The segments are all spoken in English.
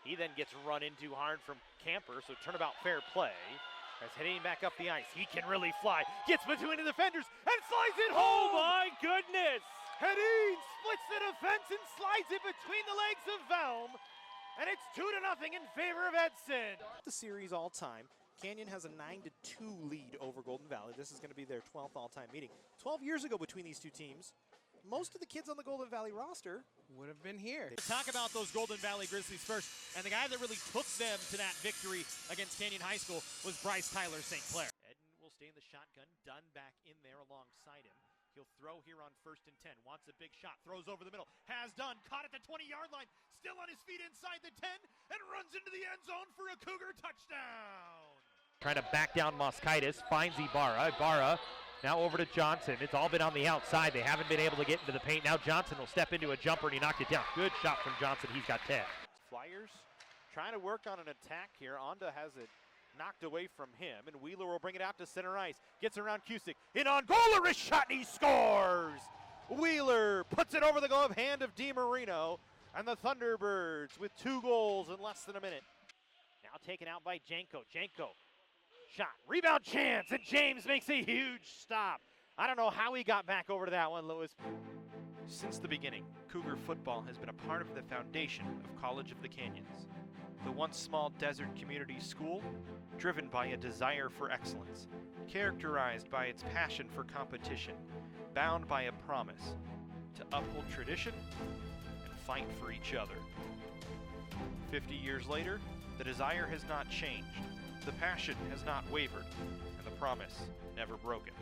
He then gets run into hard from Camper, so turnabout fair play. As heading back up the ice, he can really fly. Gets between the defenders and slides it home! Oh my goodness! Hedin splits the defense and slides it between the legs of Velm. And it's 2-0 in favor of Edson. The series all time. Canyon has a 9-2 lead over Golden Valley. This is going to be their 12th all-time meeting. 12 years ago between these two teams, most of the kids on the Golden Valley roster would have been here. Talk about those Golden Valley Grizzlies first. And the guy that really took them to that victory against Canyon High School was Bryce Tyler St. Clair. Edden will stay in the shotgun. Dunn back in there alongside him. He'll throw here on 1st and 10. Wants a big shot. Throws over the middle. Has done. Caught at the 20-yard line. Still on his feet inside the 10. And runs into the end zone for a Cougar touchdown. Trying to back down Moskaitis. Finds Ibarra. Ibarra now over to Johnson. It's all been on the outside. They haven't been able to get into the paint. Now Johnson will step into a jumper and he knocked it down. Good shot from Johnson. He's got 10. Flyers trying to work on an attack here. Onda has it knocked away from him, and Wheeler will bring it out to center ice. Gets around Cusick. In on goal, a wrist shot, and he scores! Wheeler puts it over the glove hand of DiMarino, and the Thunderbirds with 2 goals in less than a minute. Now taken out by Janko. Janko, shot, rebound chance, and James makes a huge stop. I don't know how he got back over to that one, Lewis. Since the beginning, Cougar football has been a part of the foundation of College of the Canyons. The once small desert community school, driven by a desire for excellence, characterized by its passion for competition, bound by a promise to uphold tradition and fight for each other. 50 years later, the desire has not changed, the passion has not wavered, and the promise never broken.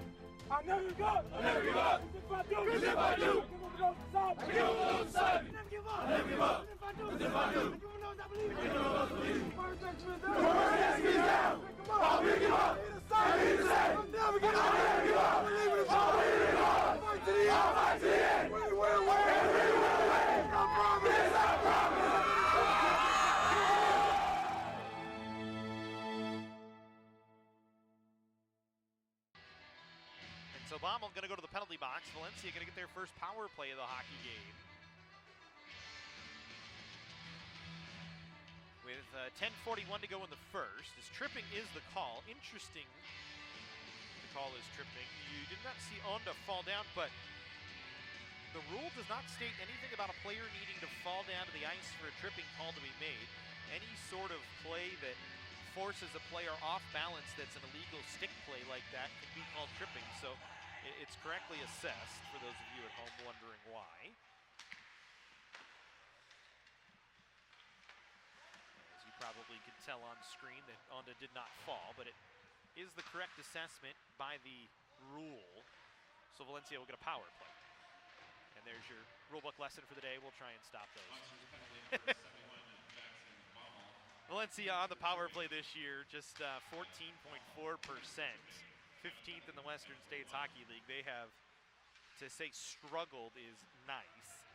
I never give up! I never give up! If I do, if I do! I give up the side! I give up the side! I never give up! I never give up! If I do, if I do! I give up those I believe! I give up those I believe! First next man down! First next man down! I'll pick him up! I need to say! I'll never give up! I'll never give up! I believe in the I'll believe in God! Fight to the end! I'll fight to the end! We will win! We will win! I promise! I promise! So Baumel going to go to the penalty box. Valencia going to get their first power play of the hockey game. With 10:41 to go in the first, as tripping is the call. Interesting, the call is tripping. You did not see Onda fall down, but the rule does not state anything about a player needing to fall down to the ice for a tripping call to be made. Any sort of play that forces a player off balance that's an illegal stick play like that can be called tripping. So it's correctly assessed for those of you at home wondering why. As you probably can tell on screen that Onda did not fall, but it is the correct assessment by the rule. So Valencia will get a power play. And there's your rulebook lesson for the day. We'll try and stop those. Valencia on the power play this year, just 14.4%. 15th in the Western States Hockey League. They have, to say struggled is nice.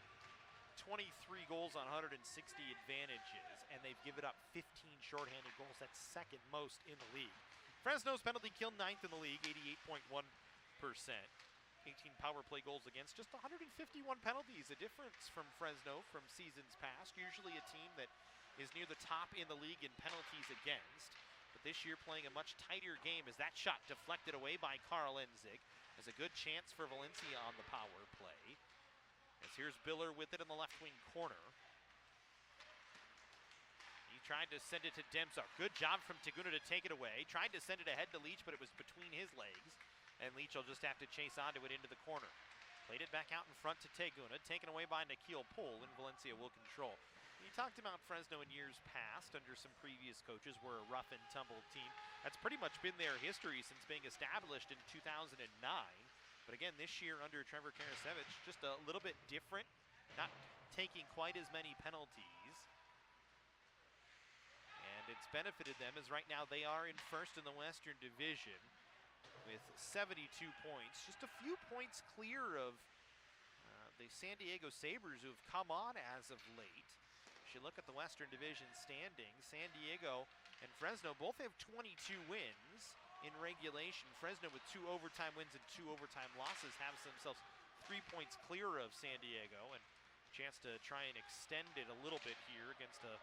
23 goals on 160 advantages, and they've given up 15 shorthanded goals. That's second most in the league. Fresno's penalty kill 9th in the league, 88.1%. 18 power play goals against, just 151 penalties. A difference from Fresno from seasons past. Usually a team that is near the top in the league in penalties against. But this year playing a much tighter game as that shot deflected away by Carl Enzig. There's a good chance for Valencia on the power play. As here's Biller with it in the left wing corner. He tried to send it to Demsar. Good job from Taguna to take it away. Tried to send it ahead to Leach, but it was between his legs. And Leach will just have to chase onto it into the corner. Played it back out in front to Taguna, taken away by Nikhil Pohl, and Valencia will control. We talked about Fresno in years past under some previous coaches were a rough and tumble team. That's pretty much been their history since being established in 2009. But again, this year under Trevor Karasevich, just a little bit different, not taking quite as many penalties. And it's benefited them as right now they are in first in the Western Division with 72 points, just a few points clear of the San Diego Sabres, who have come on as of late. If you look at the Western Division standings, San Diego and Fresno both have 22 wins in regulation. Fresno with 2 overtime wins and 2 overtime losses have themselves 3 points clear of San Diego, and a chance to try and extend it a little bit here against a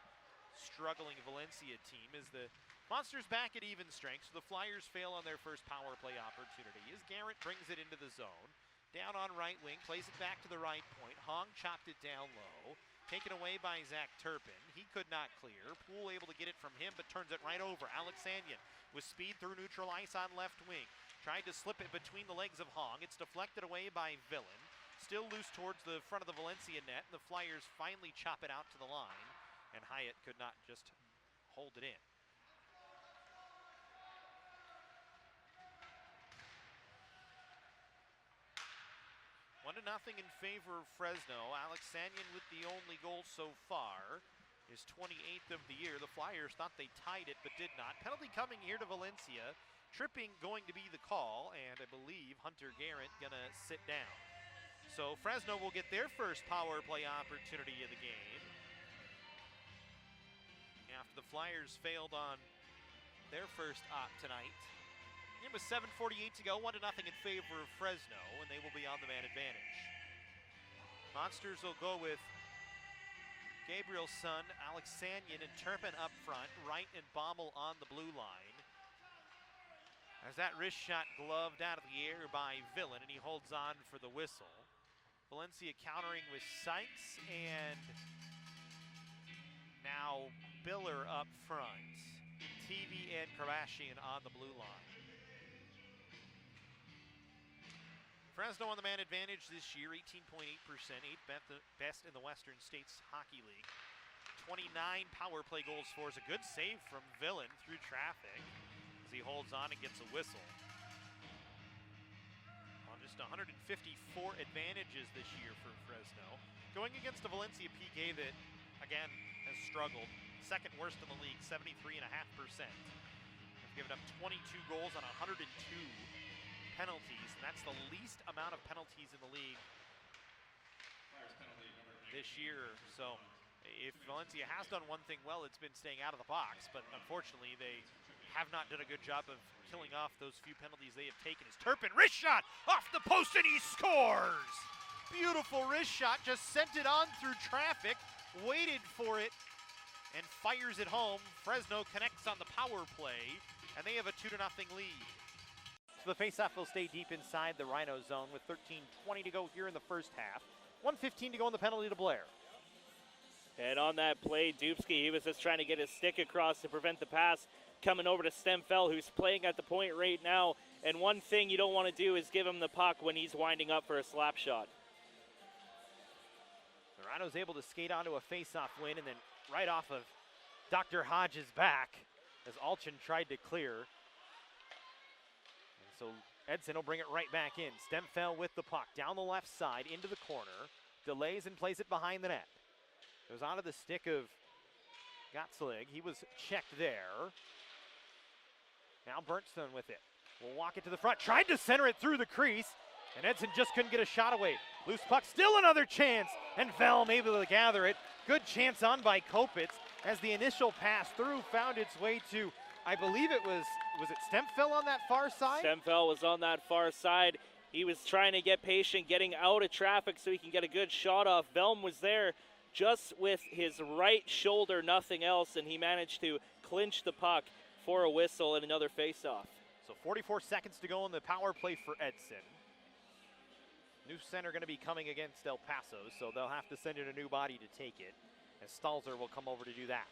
struggling Valencia team as the Monsters back at even strength, so the Flyers fail on their first power play opportunity as Garrett brings it into the zone. Down on right wing, plays it back to the right point. Hong chopped it down low. Taken away by Zach Turpin. He could not clear. Poole able to get it from him, but turns it right over. Alexanian with speed through neutral ice on left wing. Tried to slip it between the legs of Hong. It's deflected away by Villain. Still loose towards the front of the Valencia net. And the Flyers finally chop it out to the line. And Hyatt could not just hold it in. 1-0 in favor of Fresno. Alexanian with the only goal so far. His 28th of the year. The Flyers thought they tied it, but did not. Penalty coming here to Valencia. Tripping going to be the call, and I believe Hunter Garrett gonna sit down. So Fresno will get their first power play opportunity of the game. After the Flyers failed on their first op tonight. It was 7:48 to go, 1-0 in favor of Fresno, and they will be on the man advantage. Monsters will go with Gabriel's son, Alexanian, and Turpin up front, Wright and Baumel on the blue line. As that wrist shot gloved out of the air by Villain, and he holds on for the whistle. Valencia countering with Sykes, and now Biller up front. TV and Kardashian on the blue line. Fresno on the man advantage this year, 18.8%, 8th best in the Western States Hockey League. 29 power play goals for is a good save from Villain through traffic as he holds on and gets a whistle. On just 154 advantages this year for Fresno. Going against a Valencia PK that, again, has struggled. Second worst in the league, 73.5%. They've given up 22 goals on 102 penalties, and that's the least amount of penalties in the league this year. So if Valencia has done one thing well, it's been staying out of the box, but unfortunately they have not done a good job of killing off those few penalties they have taken. As Turpin, wrist shot off the post, and he scores! Beautiful wrist shot, just sent it on through traffic, waited for it, and fires it home. Fresno connects on the power play, and they have a 2-0 lead. So the faceoff will stay deep inside the Rhino zone with 13:20 to go here in the first half. 1:15 to go in the penalty to Blair. And on that play, Dubsky, he was just trying to get his stick across to prevent the pass coming over to Stemfeld, who's playing at the point right now. And one thing you don't want to do is give him the puck when he's winding up for a slap shot. The Rhinos able to skate onto a faceoff win, and then right off of Dr. Hodges' back as Alchin tried to clear. So Edson will bring it right back in. Stemfeld with the puck down the left side into the corner. Delays and plays it behind the net. Goes onto the stick of Gottslig. He was checked there. Now Bernstone with it. Will walk it to the front. Tried to center it through the crease. And Edson just couldn't get a shot away. Loose puck, still another chance. And Velm able to gather it. Good chance on by Kopitz as the initial pass through found its way to, I believe it was it Stemfeld on that far side? Stemfeld was on that far side. He was trying to get patient, getting out of traffic so he can get a good shot off. Velm was there just with his right shoulder, nothing else, and he managed to clinch the puck for a whistle and another faceoff. So 44 seconds to go in the power play for Edson. New center going to be coming against El Paso, so they'll have to send in a new body to take it, as Stalzer will come over to do that.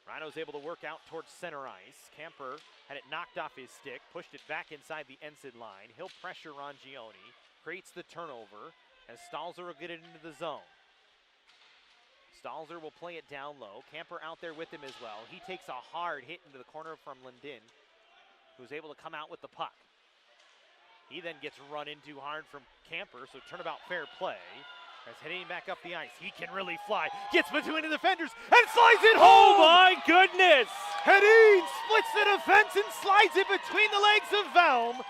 Rhino's able to work out towards center ice. Camper had it knocked off his stick, pushed it back inside the Ensign line. He'll pressure Rongione, creates the turnover, as Stalzer will get it into the zone. Stalzer will play it down low. Camper out there with him as well. He takes a hard hit into the corner from Lindin, who's able to come out with the puck. He then gets run into hard from Camper, so turnabout fair play. As heading back up the ice, he can really fly. Gets between the defenders and slides it home! Oh my goodness! Hedin splits the defense and slides it between the legs of Velm.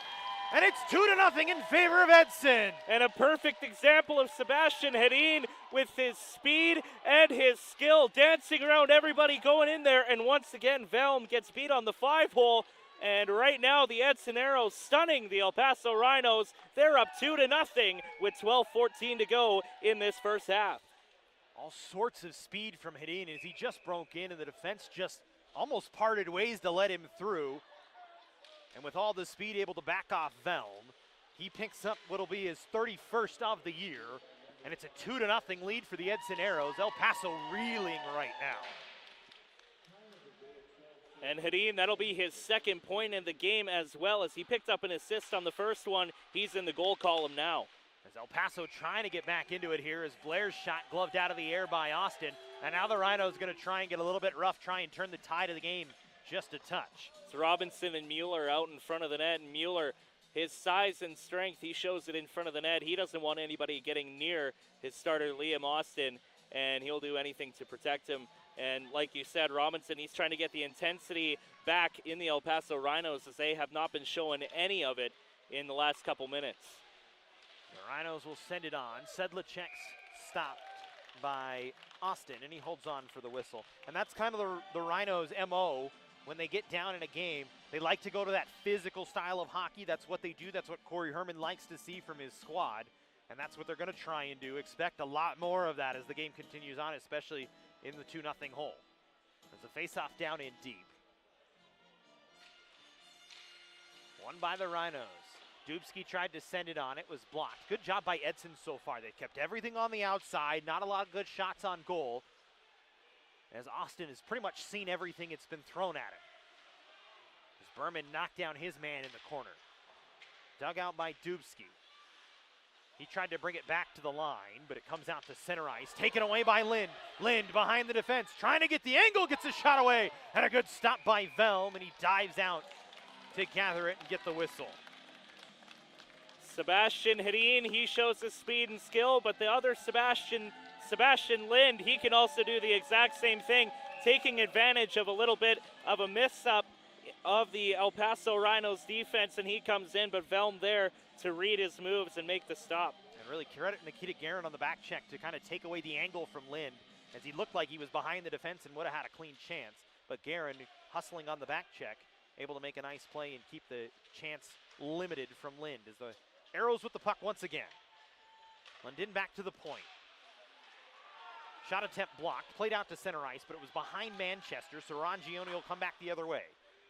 And it's 2-0 in favor of Edson. And a perfect example of Sebastian Hedin with his speed and his skill, dancing around everybody going in there. And once again, Velm gets beat on the 5-hole. And right now, the Edson Arrows stunning the El Paso Rhinos. They're up 2-0 with 12:14 to go in this first half. All sorts of speed from Hedin as he just broke in and the defense just almost parted ways to let him through. And with all the speed able to back off Velm, he picks up what'll be his 31st of the year. And it's a 2-0 lead for the Edson Arrows. El Paso reeling right now. And Hedin, that'll be his second point in the game as well, as he picked up an assist on the first one. He's in the goal column now. As El Paso trying to get back into it here as Blair's shot gloved out of the air by Austin. And now the Rhinos going to try and get a little bit rough, try and turn the tide of the game just a touch. It's Robinson and Mueller out in front of the net. And Mueller, his size and strength, he shows it in front of the net. He doesn't want anybody getting near his starter, Liam Austin, and he'll do anything to protect him. And like you said, Robinson, he's trying to get the intensity back in the El Paso Rhinos, as they have not been showing any of it in the last couple minutes. The Rhinos will send it on. Sedlacek's stopped by Austin, and he holds on for the whistle. And that's kind of the Rhinos' MO when they get down in a game. They like to go to that physical style of hockey. That's what they do. That's what Corey Herman likes to see from his squad. And that's what they're going to try and do. Expect a lot more of that as the game continues on, especially in the 2-0 hole. There's a face-off down in deep. Won by the Rhinos. Dubsky tried to send it on. It was blocked. Good job by Edson so far. They've kept everything on the outside. Not a lot of good shots on goal, as Austin has pretty much seen everything it's been thrown at him. As Berman knocked down his man in the corner. Dug out by Dubsky. He tried to bring it back to the line, but it comes out to center ice. Taken away by Lind. Lind behind the defense, trying to get the angle, gets a shot away. And a good stop by Velm, and he dives out to gather it and get the whistle. Sebastian Hedin, he shows his speed and skill, but the other Sebastian Lind, he can also do the exact same thing, taking advantage of a little bit of a miss-up of the El Paso Rhinos defense, and he comes in, but Velm there to read his moves and make the stop. And really credit Nikita Guerin on the back check to kind of take away the angle from Lind, as he looked like he was behind the defense and would have had a clean chance. But Guerin, hustling on the back check, able to make a nice play and keep the chance limited from Lind, as the Arrows with the puck once again. Lundin back to the point. Shot attempt blocked, played out to center ice, but it was behind Manchester, so Rangione will come back the other way.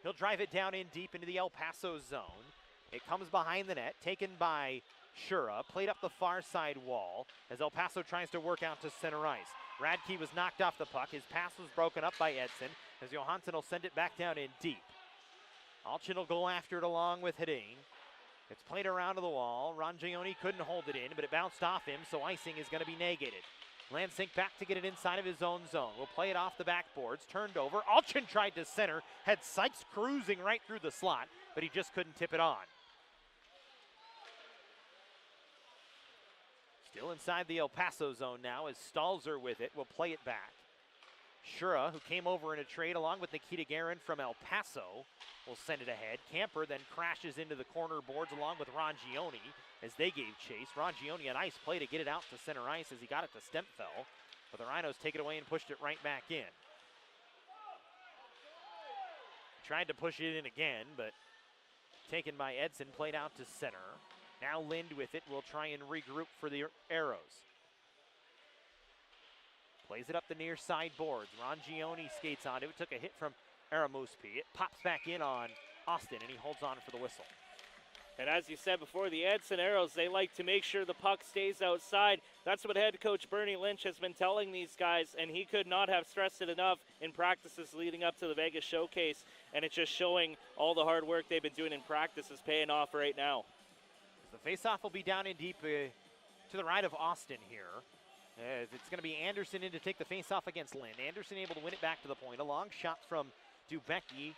He'll drive it down in deep into the El Paso zone. It comes behind the net, taken by Shura, played up the far side wall as El Paso tries to work out to center ice. Radke was knocked off the puck. His pass was broken up by Edson as Johansson will send it back down in deep. Alchin will go after it along with Hedin. It's played around to the wall. Rangione couldn't hold it in, but it bounced off him, so icing is going to be negated. Lansink back to get it inside of his own zone. We'll play it off the backboards, turned over. Alchin tried to center, had Sykes cruising right through the slot, but he just couldn't tip it on. Still inside the El Paso zone now as Stalzer with it will play it back. Shura, who came over in a trade along with Nikita Guerin from El Paso, will send it ahead. Camper then crashes into the corner boards along with Rangione as they gave chase. Rangione, a nice play to get it out to center ice as he got it to Stempfel, but the Rhinos take it away and pushed it right back in. Tried to push it in again, but taken by Edson, played out to center. Now Lind with it will try and regroup for the Arrows. Plays it up the near side boards. Rangione skates on it. It took a hit from Aramuspi. It pops back in on Austin, and he holds on for the whistle. And as you said before, the Edson Arrows, they like to make sure the puck stays outside. That's what head coach Bernie Lynch has been telling these guys, and he could not have stressed it enough in practices leading up to the Vegas Showcase. And it's just showing all the hard work they've been doing in practice is paying off right now. The faceoff will be down in deep to the right of Austin here. It's going to be Anderson in to take the faceoff against Lind. Anderson able to win it back to the point. A long shot from Dubecki,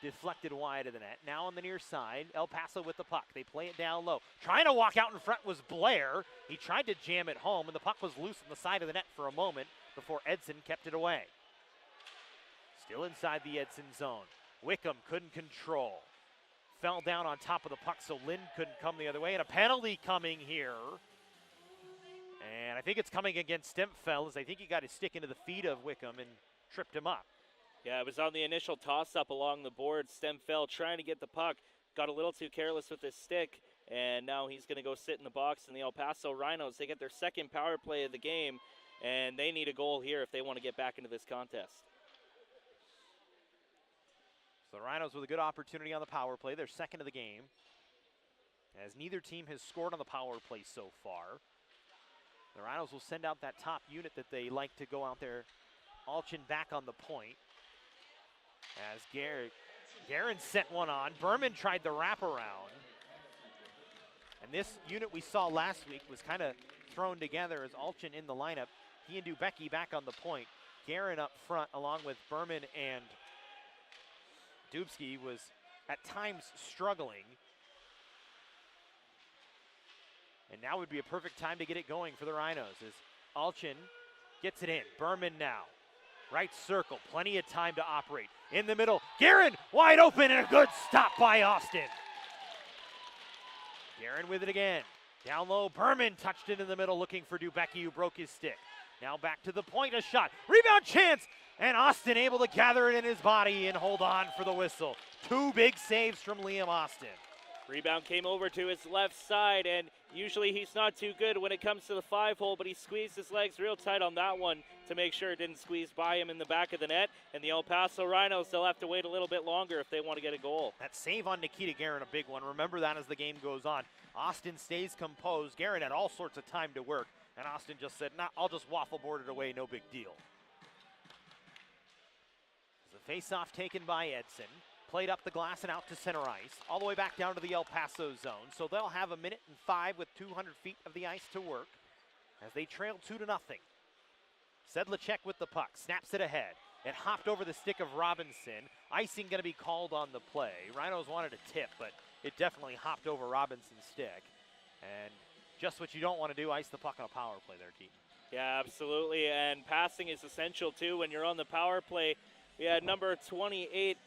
deflected wide of the net. Now on the near side, El Paso with the puck. They play it down low. Trying to walk out in front was Blair. He tried to jam it home, and the puck was loose on the side of the net for a moment before Edson kept it away. Still inside the Edson zone. Wickham couldn't control. Fell down on top of the puck, so Lind couldn't come the other way. And a penalty coming here. And I think it's coming against Stempfel, as I think he got his stick into the feet of Wickham and tripped him up. Yeah, it was on the initial toss-up along the board. Stempfel trying to get the puck. Got a little too careless with his stick, and now he's going to go sit in the box. And the El Paso Rhinos, they get their second power play of the game. and they need a goal here if they want to get back into this contest. So the Rhinos with a good opportunity on the power play. They're second of the game, as neither team has scored on the power play so far. The Rhinos will send out that top unit that they like to go out there. Alchin back on the point. As Guerin sent one on. Berman tried the wraparound. And this unit we saw last week was kind of thrown together as Alchin in the lineup. He and Dubecki back on the point. Guerin up front along with Berman and Dubsky was at times struggling. And now would be a perfect time to get it going for the Rhinos as Alchin gets it in. Berman now. Right circle, plenty of time to operate. In the middle, Guerin wide open and a good stop by Austin. Guerin with it again. Down low, Berman touched it in the middle looking for Dubecki who broke his stick. Now back to the point, a shot. Rebound chance, and Austin able to gather it in his body and hold on for the whistle. Two big saves from Liam Austin. Rebound came over to his left side, and usually he's not too good when it comes to the 5-hole, but he squeezed his legs real tight on that one to make sure it didn't squeeze by him in the back of the net. And the El Paso Rhinos, they'll have to wait a little bit longer if they want to get a goal. That save on Nikita Guerin, a big one. Remember that as the game goes on. Austin stays composed. Guerin had all sorts of time to work, and Austin just said, nah, I'll just waffle board it away, no big deal. The face-off taken by Edson. Played up the glass and out to center ice, all the way back down to the El Paso zone. So they'll have 1:05 minutes with 200 feet of the ice to work as they trail 2-0. Sedlacek with the puck, snaps it ahead. It hopped over the stick of Robinson. Icing going to be called on the play. Rhinos wanted a tip, but it definitely hopped over Robinson's stick. And just what you don't want to do, ice the puck on a power play there, Keith. Yeah, absolutely, and passing is essential too when you're on the power play. We had number 28,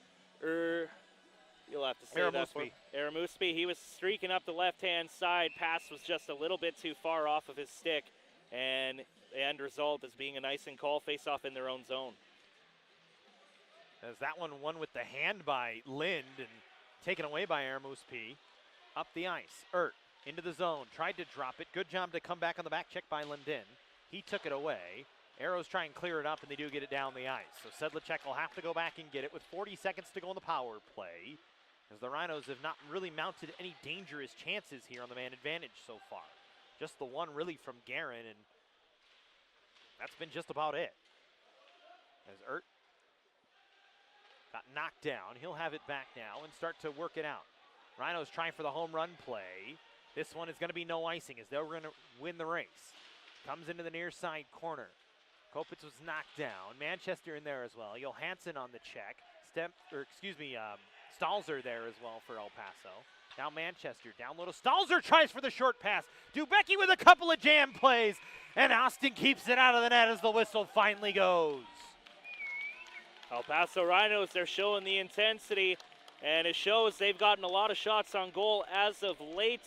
you'll have to say Aramuspi. that. Aramuspi, he was streaking up the left-hand side. Pass was just a little bit too far off of his stick, and the end result is being an icing call, face-off in their own zone. As that one won with the hand by Lind and taken away by Aramuspi. Up the ice, into the zone, tried to drop it. Good job to come back on the back check by Lindin. He took it away. Arrows try and clear it up, and they do get it down the ice. So Sedlacek will have to go back and get it with 40 seconds to go on the power play, as the Rhinos have not really mounted any dangerous chances here on the man advantage so far. Just the one really from Guerin, and that's been just about it. As got knocked down, he'll have it back now and start to work it out. Rhinos trying for the home run play. This one is going to be no icing as they're going to win the race. Comes into the near side corner. Kopitz was knocked down. Manchester in there as well. Johansson on the check. Stalzer there as well for El Paso. Now Manchester down low to Stalzer, tries for the short pass. Dubecki with a couple of jam plays, and Austin keeps it out of the net as the whistle finally goes. El Paso Rhinos, they're showing the intensity, and it shows they've gotten a lot of shots on goal as of late.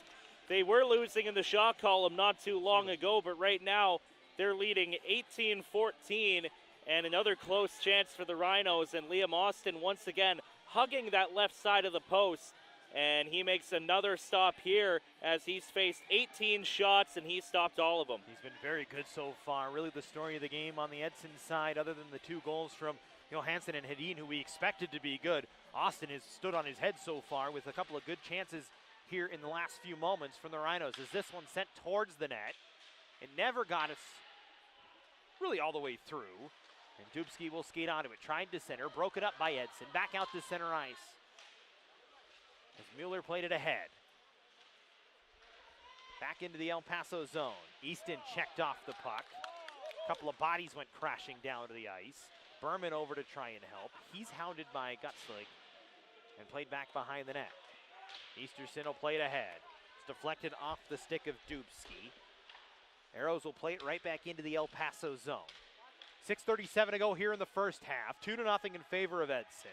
They were losing in the shot column not too long ago, but right now they're leading 18-14, and another close chance for the Rhinos. And Liam Austin once again hugging that left side of the post, and he makes another stop here as he's faced 18 shots and he stopped all of them. He's been very good so far. Really the story of the game on the Edson side, other than the two goals from Johansson and Hedin, who we expected to be good. Austin has stood on his head so far with a couple of good chances here in the last few moments from the Rhinos, as this one sent towards the net. It never got us really all the way through, and Dubsky will skate onto it. Tried to center, broke it up by Edson. Back out to center ice as Mueller played it ahead. Back into the El Paso zone. Easton checked off the puck. A couple of bodies went crashing down to the ice. Berman over to try and help. He's hounded by Gutzlig and played back behind the net. Easterson will play it ahead. It's deflected off the stick of Dubsky. Arrows will play it right back into the El Paso zone. 6:37 to go here in the first half. 2-0 in favor of Edson.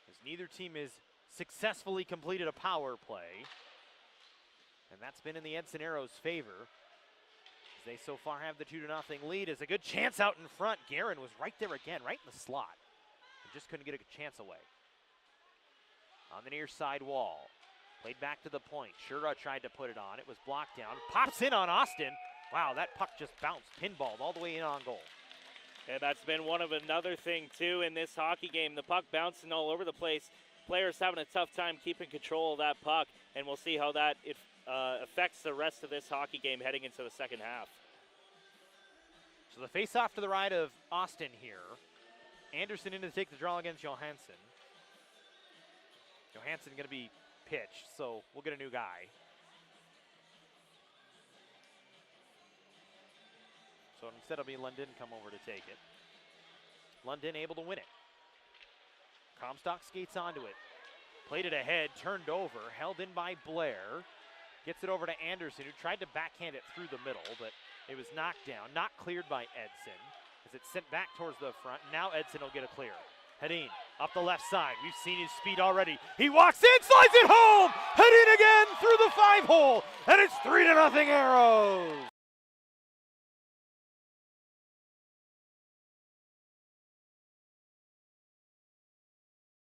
As neither team has successfully completed a power play, and that's been in the Edson Arrows' favor. As they so far have the 2-0 lead. Is a good chance out in front. Guerin was right there again, right in the slot. And just couldn't get a chance away. On the near side wall. Played back to the point. Shura tried to put it on. It was blocked down. Pops in on Austin. Wow, that puck just bounced, pinballed all the way in on goal. And that's been another thing, too, in this hockey game. The puck bouncing all over the place. Players having a tough time keeping control of that puck, and we'll see how that affects the rest of this hockey game heading into the second half. So the face-off to the right of Austin here. Anderson in to take the draw against Johansson. Johansson going to be pitched, so we'll get a new guy. So instead it'll be London come over to take it. London able to win it. Comstock skates onto it. Played it ahead, turned over, held in by Blair. Gets it over to Anderson, who tried to backhand it through the middle, but it was knocked down, not cleared by Edson. As it's sent back towards the front. Now Edson will get a clear. Hedin up the left side. We've seen his speed already. He walks in, slides it home. Hedin again through the 5-hole, and it's 3-0 Arrows.